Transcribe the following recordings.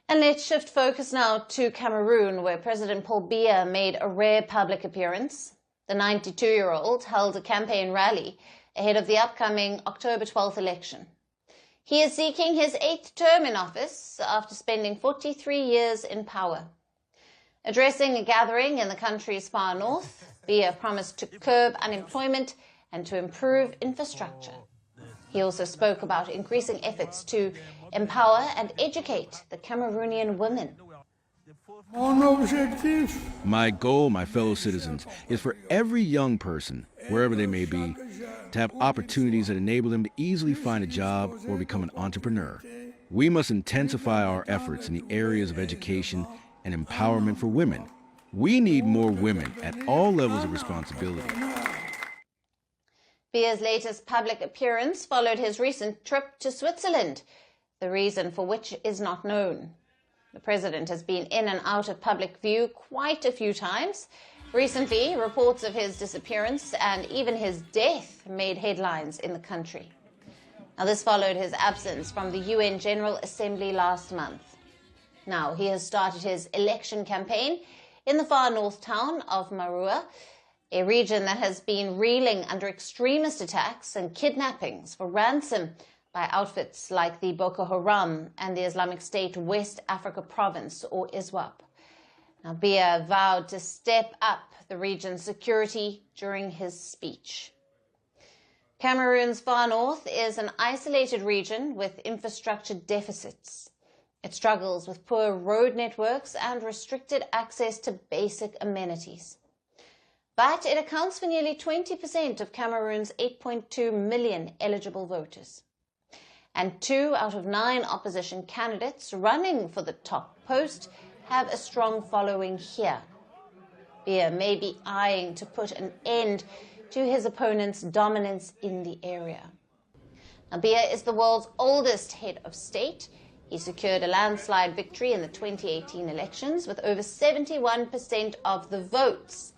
And let's shift focus now to Cameroon, where President Paul Biya made a rare public appearance. The 92-year-old held a campaign rally ahead of the upcoming October 12th election. He is seeking his 8th term in office after spending 43 years in power. Addressing a gathering in the country's far north, Biya promised to curb unemployment and to improve infrastructure. He also spoke about increasing efforts to empower and educate the Cameroonian women. My goal, my fellow citizens, is for every young person, wherever they may be, to have opportunities that enable them to easily find a job or become an entrepreneur. We must intensify our efforts in the areas of education and empowerment for women. We need more women at all levels of responsibility. Biya's latest public appearance followed his recent trip to Switzerland, the reason for which is not known. The president has been in and out of public view quite a few times. Recently, reports of his disappearance and even his death made headlines in the country. Now, this followed his absence from the UN General Assembly last month. Now, he has started his election campaign in the far north town of Marua, a region that has been reeling under extremist attacks and kidnappings for ransom by outfits like the Boko Haram and the Islamic State West Africa Province, or ISWAP. Now, Biya vowed to step up the region's security during his speech. Cameroon's far north is an isolated region with infrastructure deficits. It struggles with poor road networks and restricted access to basic amenities. But it accounts for nearly 20% of Cameroon's 8.2 million eligible voters. And 2 out of 9 opposition candidates running for the top post have a strong following here. Biya may be eyeing to put an end to his opponent's dominance in the area. Now, Biya is the world's oldest head of state. He secured a landslide victory in the 2018 elections with over 71% of the votes.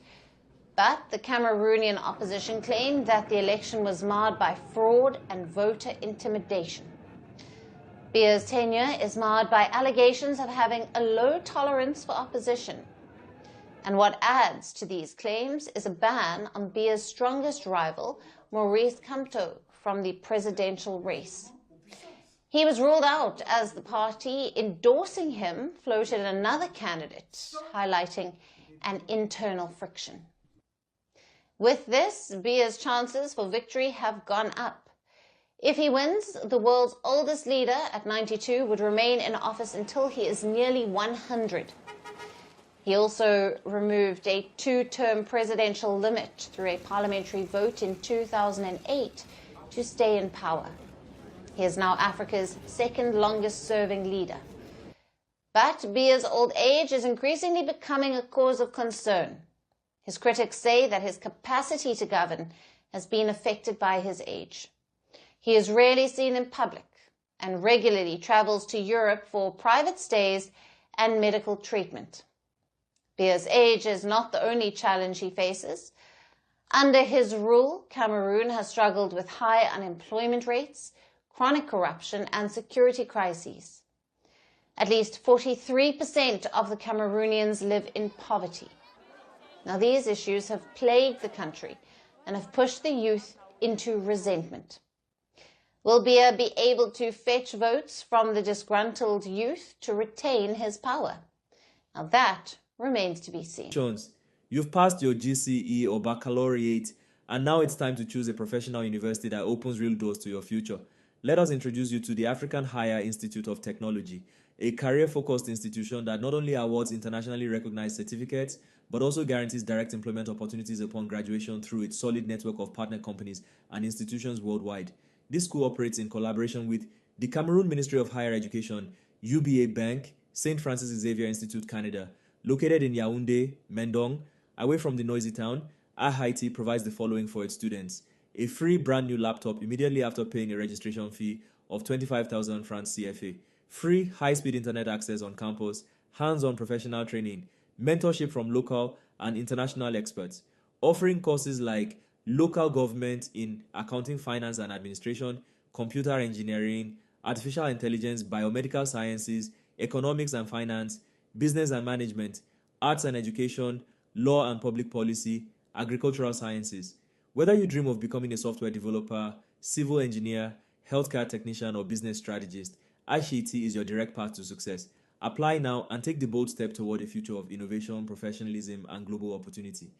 But the Cameroonian opposition claimed that the election was marred by fraud and voter intimidation. Biya's tenure is marred by allegations of having a low tolerance for opposition. And what adds to these claims is a ban on Biya's strongest rival, Maurice Kamto, from the presidential race. He was ruled out as the party endorsing him floated another candidate, highlighting an internal friction. With this, Biya's chances for victory have gone up. If he wins, the world's oldest leader at 92 would remain in office until he is nearly 100. He also removed a 2-term presidential limit through a parliamentary vote in 2008 to stay in power. He is now Africa's second longest-serving leader. But Biya's old age is increasingly becoming a cause of concern. His critics say that his capacity to govern has been affected by his age. He is rarely seen in public and regularly travels to Europe for private stays and medical treatment. Biya's age is not the only challenge he faces. Under his rule, Cameroon has struggled with high unemployment rates, chronic corruption, and security crises. At least 43% of the Cameroonians live in poverty. Now, these issues have plagued the country and have pushed the youth into resentment. Will Biya be able to fetch votes from the disgruntled youth to retain his power? Now, that remains to be seen. Jones, you've passed your GCE or baccalaureate, and now it's time to choose a professional university that opens real doors to your future. Let us introduce you to the African Higher Institute of Technology, a career-focused institution that not only awards internationally recognized certificates, but also guarantees direct employment opportunities upon graduation through its solid network of partner companies and institutions worldwide. This school operates in collaboration with the Cameroon Ministry of Higher Education, UBA Bank, St. Francis Xavier Institute, Canada. Located in Yaoundé, Mendong, away from the noisy town, AHIT provides the following for its students: a free brand new laptop immediately after paying a registration fee of 25,000 francs CFA, free high-speed internet access on campus, hands-on professional training, mentorship from local and international experts, offering courses like local government in accounting, finance and administration, computer engineering, artificial intelligence, biomedical sciences, economics and finance, business and management, arts and education, law and public policy, agricultural sciences. Whether you dream of becoming a software developer, civil engineer, healthcare technician, or business strategist, iShiti is your direct path to success. Apply now and take the bold step toward a future of innovation, professionalism, and global opportunity.